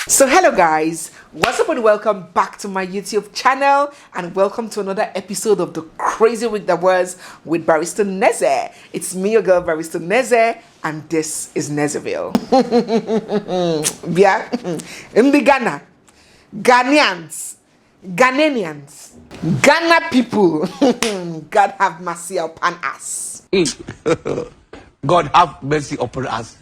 So hello guys, what's up and welcome back to my YouTube channel and welcome to another episode of the crazy week that was with Barrister Neze. It's me, your girl Barrister Neze, and this is Nezeville. Yeah, in the Ghanaians, Ghana people, God have mercy upon us. God have mercy upon us.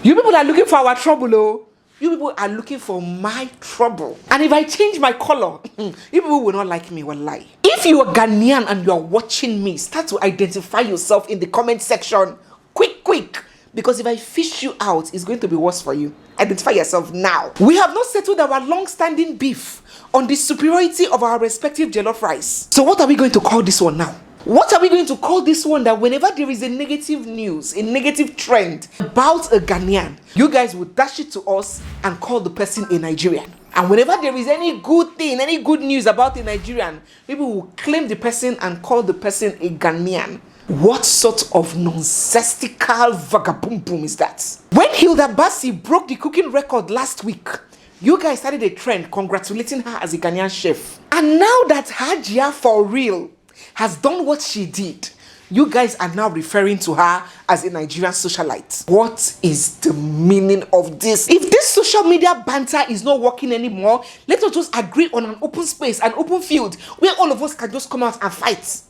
You people are looking for our trouble, oh. You people are looking for my trouble. And if I change my color, you people will not like me, will lie. If you are Ghanaian and you are watching me, start to identify yourself in the comment section. Quick. Because if I fish you out, it's going to be worse for you. Identify yourself now. We have not settled our long-standing beef on the superiority of our respective jollof rice. So what are we going to call this one now? What are we going to call this one that whenever there is a negative news, a negative trend about a Ghanaian, you guys will dash it to us and call the person a Nigerian? And whenever there is any good thing, any good news about a Nigerian, people will claim the person and call the person a Ghanaian. What sort of nonsensical vagaboom is that? When Hilda Bassi broke the cooking record last week, you guys started a trend congratulating her as a Ghanaian chef. And now that Hajia for real has done what she did, you guys are now referring to her as a Nigerian socialite. What is the meaning of this? If this social media banter is not working anymore, let us just agree on an open space, an open field, where all of us can just come out and fight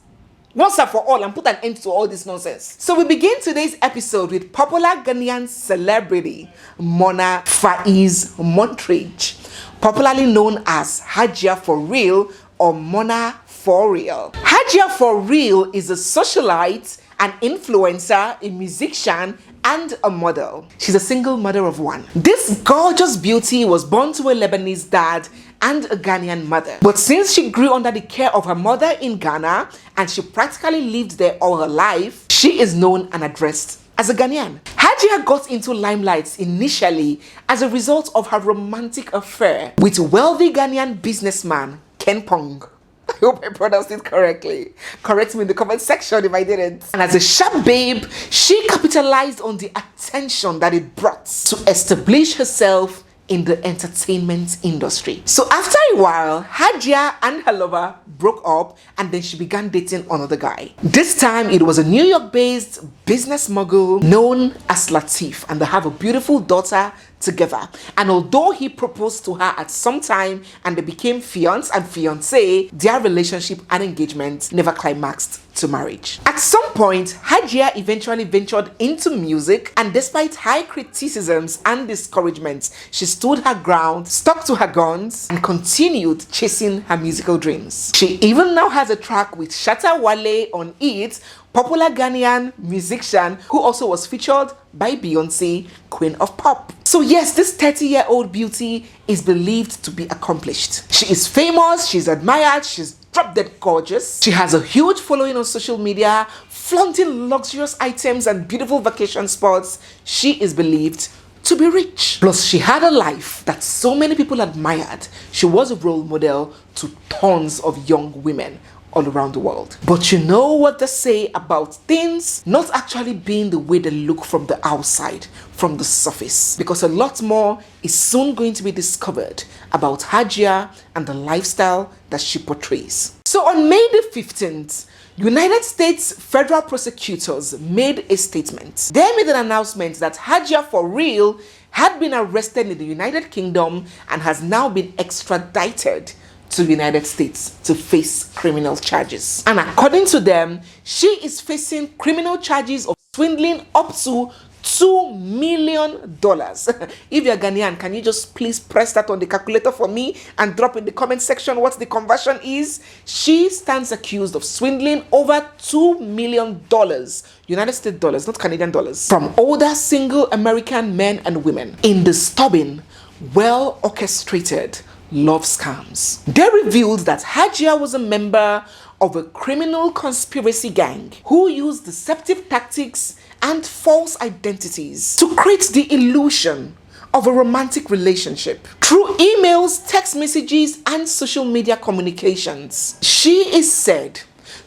once and for all and put an end to all this nonsense. So we begin today's episode with popular Ghanaian celebrity Mona Faiz Montrage, popularly known as Hajia for real or Mona for real. Hajia for real is a socialite, an influencer, a musician, and a model. She's a single mother of one. This gorgeous beauty was born to a Lebanese dad and a Ghanaian mother. But since she grew under the care of her mother in Ghana and she practically lived there all her life, she is known and addressed as a Ghanaian. Hajia got into limelight initially as a result of her romantic affair with wealthy Ghanaian businessman Ken Pong. I hope I pronounced it correctly. Correct me in the comment section if I didn't. And as a sharp babe, she capitalized on the attention that it brought to establish herself in the entertainment industry. So after a while, Hajia and her lover broke up and then she began dating another guy. This time it was a New York-based business mogul known as Latif, and they have a beautiful daughter together. And although he proposed to her at some time and they became fiance and fiancé, their relationship and engagement never climaxed to marriage. At some point, Hajia eventually ventured into music, and despite high criticisms and discouragements, she stood her ground, stuck to her guns, and continued chasing her musical dreams. She even now has a track with Shatta Wale on it, popular Ghanaian musician who also was featured by Beyonce, Queen of Pop. So yes, this 30-year-old beauty is believed to be accomplished. She is famous, she's admired, she's drop dead gorgeous. She has a huge following on social media, flaunting luxurious items and beautiful vacation spots. She is believed to be rich. Plus, she had a life that so many people admired. She was a role model to tons of young women all around the world. But you know what they say about things not actually being the way they look from the outside, from the surface, because a lot more is soon going to be discovered about Hajia and the lifestyle that she portrays. So on May the 15th, United States federal prosecutors made a statement. They made an announcement that Hajia for real had been arrested in the United Kingdom and has now been extradited to the United States to face criminal charges. And according to them, she is facing criminal charges of swindling up to $2 million. If you're Ghanaian, can you just please press that on the calculator for me and drop in the comment section what the conversion is? She stands accused of swindling over $2 million, United States dollars, not Canadian dollars, from older single American men and women in disturbing, well orchestrated love scams. They revealed that Hajia was a member of a criminal conspiracy gang who used deceptive tactics and false identities to create the illusion of a romantic relationship. Through emails, text messages, and social media communications, she is said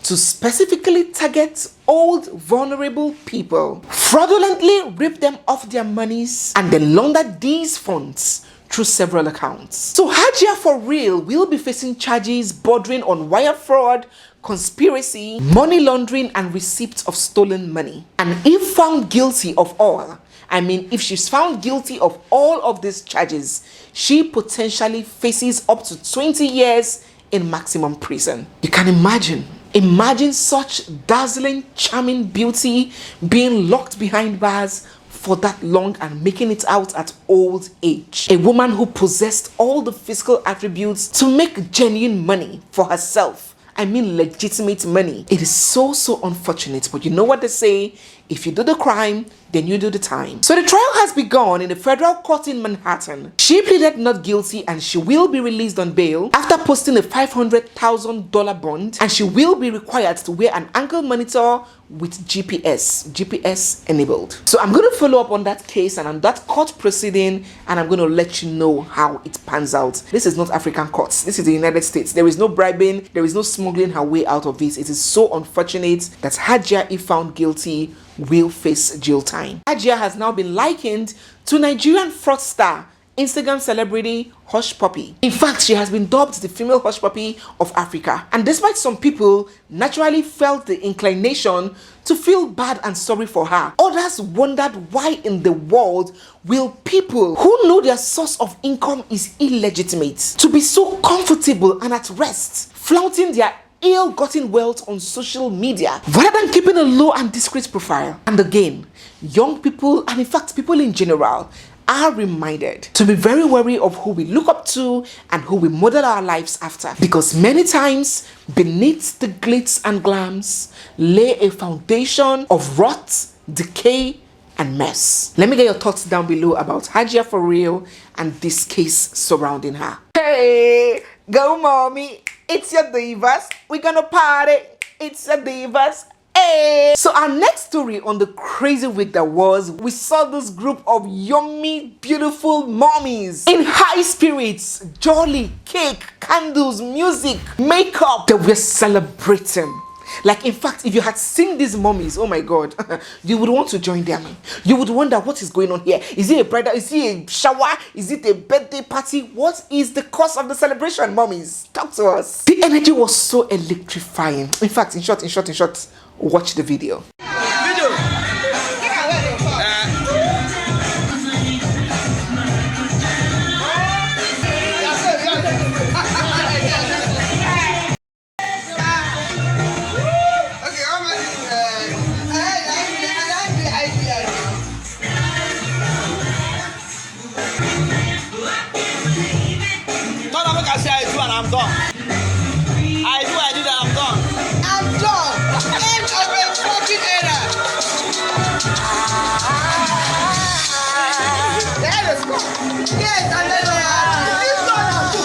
to specifically target old, vulnerable people, fraudulently rip them of their monies, and then launder these funds through several accounts. So Hajia for real will be facing charges bordering on wire fraud, conspiracy, money laundering, and receipt of stolen money. And if found guilty of all, if she's found guilty of all of these charges, she potentially faces up to 20 years in maximum prison. You can imagine such dazzling, charming beauty being locked behind bars for that long and making it out at old age. A woman who possessed all the physical attributes to make genuine money for herself. Legitimate money. It is so unfortunate, but you know what they say, if you do the crime, then you do the time. So the trial has begun in the federal court in Manhattan. She pleaded not guilty and she will be released on bail after posting a $500,000 bond, and she will be required to wear an ankle monitor with GPS enabled. So I'm going to follow up on that case and on that court proceeding, and I'm going to let you know how it pans out. This is not African courts. This is the United States. There is no bribing. There is no smuggling her way out of this. It is so unfortunate that Hajia, if found guilty, will face jail time. Hajia has now been likened to Nigerian fraudster, Instagram celebrity Hush Puppy. In fact, she has been dubbed the female Hush Puppy of Africa. And despite some people naturally felt the inclination to feel bad and sorry for her, others wondered why in the world will people who know their source of income is illegitimate to be so comfortable and at rest, flaunting their ill-gotten wealth on social media rather than keeping a low and discreet profile. And again, young people, and in fact people in general, are reminded to be very wary of who we look up to and who we model our lives after, because many times beneath the glitz and glams lay a foundation of rot, decay, and mess. Let me get your thoughts down below about Hajia for real and this case surrounding her. Hey, go mommy, it's your divas, we're gonna party, it's your divas. Hey. So our next story on the crazy week that was, we saw this group of yummy, beautiful mommies in high spirits, jolly, cake, candles, music, makeup, that we're celebrating. Like, in fact, if you had seen these mommies, oh my god, you would want to join them. You would wonder what is going on here. Is it a bridal? Is it a shower? Is it a birthday party? What is the cause of the celebration, mommies? Talk to us. The energy was so electrifying. In fact, in short, watch the video. I'm done. I did, I'm done. I'm done. End of a fucking era.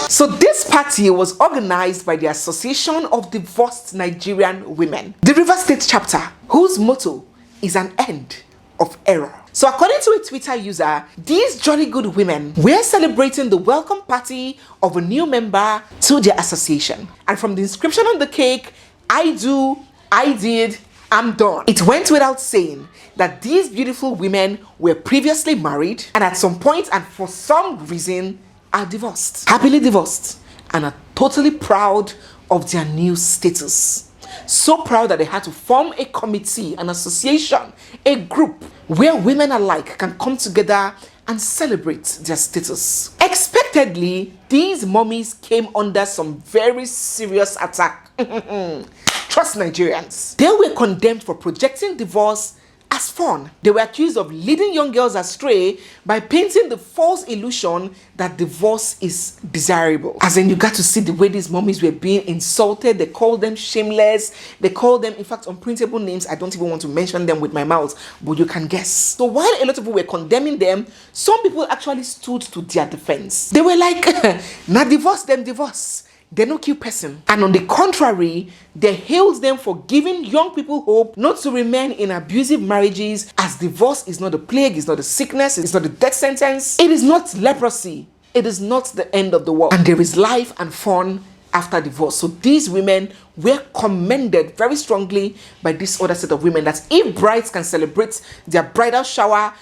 So this party was organized by the Association of Divorced Nigerian Women, the Rivers State chapter, whose motto is an end of error. So according to a Twitter user, these jolly good women were celebrating the welcome party of a new member to their association. And from the inscription on the cake, I do, I did, I'm done, it went without saying that these beautiful women were previously married and at some point and for some reason are divorced, happily divorced, and are totally proud of their new status. So proud that they had to form a committee, an association, a group where women alike can come together and celebrate their status. Expectedly, these mommies came under some very serious attack. Trust Nigerians. They were condemned for projecting divorce as fun. They were accused of leading young girls astray by painting the false illusion that divorce is desirable. As in, you got to see the way these mommies were being insulted. They called them shameless. They called them, in fact, unprintable names. I don't even want to mention them with my mouth, but you can guess. So while a lot of people were condemning them, some people actually stood to their defense. They were like, nah, divorce them, divorce. they no kill person. And on the contrary, they hails them for giving young people hope not to remain in abusive marriages, as divorce is not a plague, it's not a sickness, it's not a death sentence, it is not leprosy, it is not the end of the world, and there is life and fun after divorce. So these women were commended very strongly by this other set of women, that if brides can celebrate their bridal shower,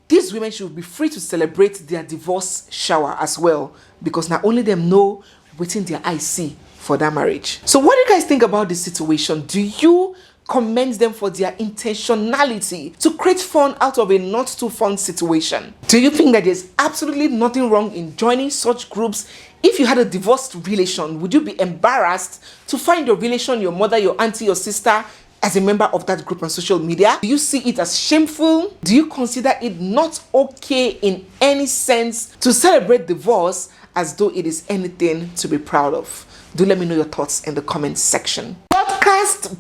these women should be free to celebrate their divorce shower as well, because not only them know within their eyes see for that marriage. So what do you guys think about this situation? Do you commend them for their intentionality to create fun out of a not too fun situation? Do you think that there's absolutely nothing wrong in joining such groups? If you had a divorced relation, would you be embarrassed to find your relation, your mother, your auntie, your sister, as a member of that group on social media? Do you see it as shameful? Do you consider it not okay in any sense to celebrate divorce as though it is anything to be proud of? Do let me know your thoughts in the comments section. Podcast.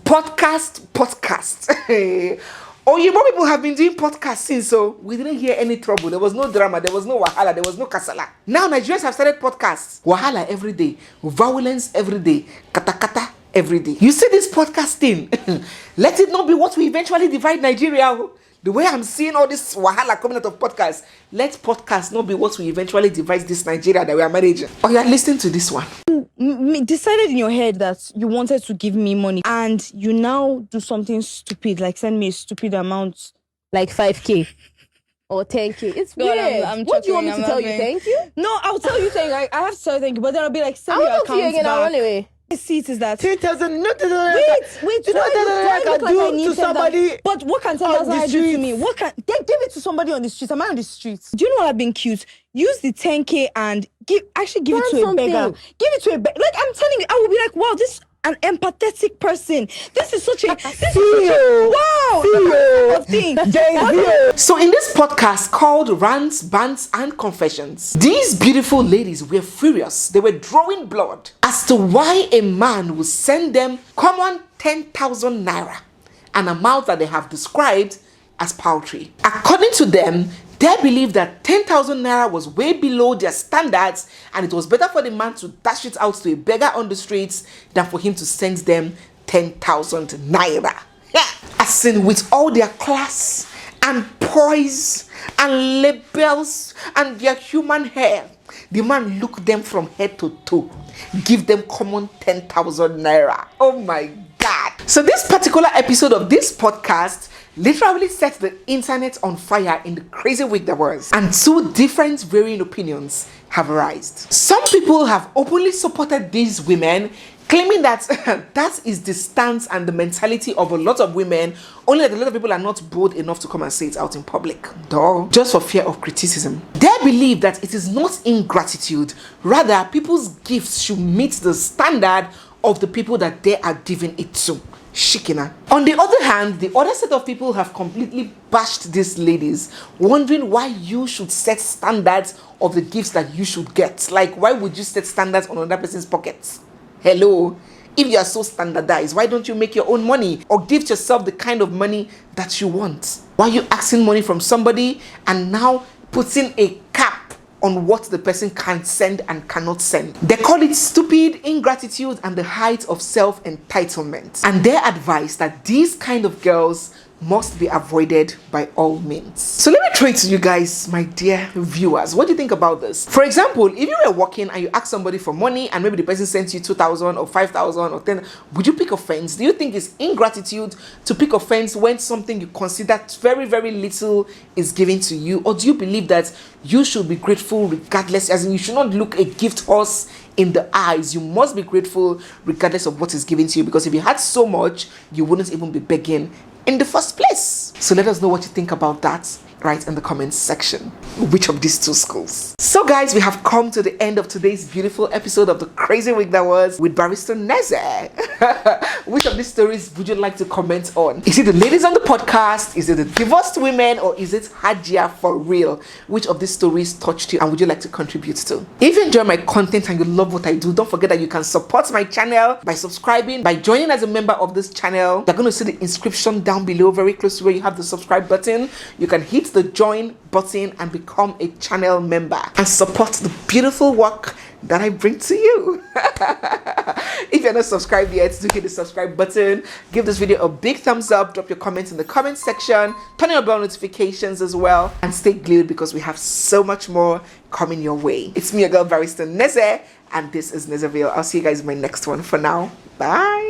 Oh, you more people have been doing podcasts since, so we didn't hear any trouble. There was no drama, there was no wahala, there was no kasala. Now Nigerians have started podcasts. Wahala every day, violence every day, kata every day. You see this podcast thing? Let it not be what we eventually divide Nigeria. The way I'm seeing all this wahala coming out of podcasts, let podcasts not be what we eventually divide this Nigeria that we are managing. Oh, you're listening to this one. Decided in your head that you wanted to give me money, and you now do something stupid, like send me a stupid amount, like 5K or 10K. It's God, weird. I'm What do you want me chuckling, to tell you? laughing. Thank you? No, I'll tell you thank you. I have to tell you thank you, but then I'll be like, send me your I'll talk to you account again. I'll back. run away. I see it is that. 10,000. Wait, You know that I can do to somebody. But what can 10,000 do to me? What can they give it to somebody on the streets? Am I on the streets? Do you know what I've been cute? Use the 10K and give it to a beggar. Give it to a beggar. Like, I'm telling you, I will be like, wow, this an empathetic person. This is such a wow thing. So in this podcast called Rants, Bants and Confessions, these beautiful ladies were furious. They were drawing blood as to why a man would send them common 10,000 naira, an amount that they have described as paltry. According to them, they believe that 10,000 naira was way below their standards, and it was better for the man to dash it out to a beggar on the streets than for him to send them 10,000 naira. Yeah. As in, with all their class and poise and labels and their human hair, the man looked them from head to toe, give them common 10,000 naira. Oh my God. So this particular episode of this podcast literally set the internet on fire in the crazy week that was, and two different varying opinions have arisen. Some people have openly supported these women, claiming that that is the stance and the mentality of a lot of women, only that a lot of people are not bold enough to come and say it out in public, though, just for fear of criticism. They believe that it is not ingratitude, rather people's gifts should meet the standard of the people that they are giving it to. Chiken. On the other hand, the other set of people have completely bashed these ladies, wondering why you should set standards of the gifts that you should get. Like, why would you set standards on another person's pockets? Hello? If you are so standardized, why don't you make your own money or give yourself the kind of money that you want? Why are you asking money from somebody and now putting a cap on what the person can send and cannot send? They call it stupid ingratitude and the height of self-entitlement. And they advise that these kind of girls must be avoided by all means. So let me throw it to you guys, my dear viewers. What do you think about this? For example, if you were working and you ask somebody for money and maybe the person sent you 2,000 or 5,000 or 10, would you pick offense? Do you think it's ingratitude to pick offense when something you consider very, very little is given to you? Or do you believe that you should be grateful regardless, as in you should not look a gift horse in the eyes? You must be grateful regardless of what is given to you, because if you had so much, you wouldn't even be begging in the first place. So let us know what you think about that right in the comments section. Which of these two schools? So guys, we have come to the end of today's beautiful episode of the crazy week that was with Barrister Neze. Which of these stories would you like to comment on? Is it the ladies on the podcast? Is it the divorced women? Or is it Hajia for real? Which of these stories touched you and would you like to contribute to? If you enjoy my content and you love what I do, don't forget that you can support my channel by subscribing, by joining as a member of this channel. You're going to see the inscription down down below, very close to where you have the subscribe button. You can hit the join button and become a channel member and support the beautiful work that I bring to you. If you're not subscribed yet, do hit the subscribe button. Give this video a big thumbs up. Drop your comments in the comment section. Turn on your bell notifications as well. And stay glued because we have so much more coming your way. It's me, your girl, Barrister Neze. And this is Nezeville. I'll see you guys in my next one. For now, bye.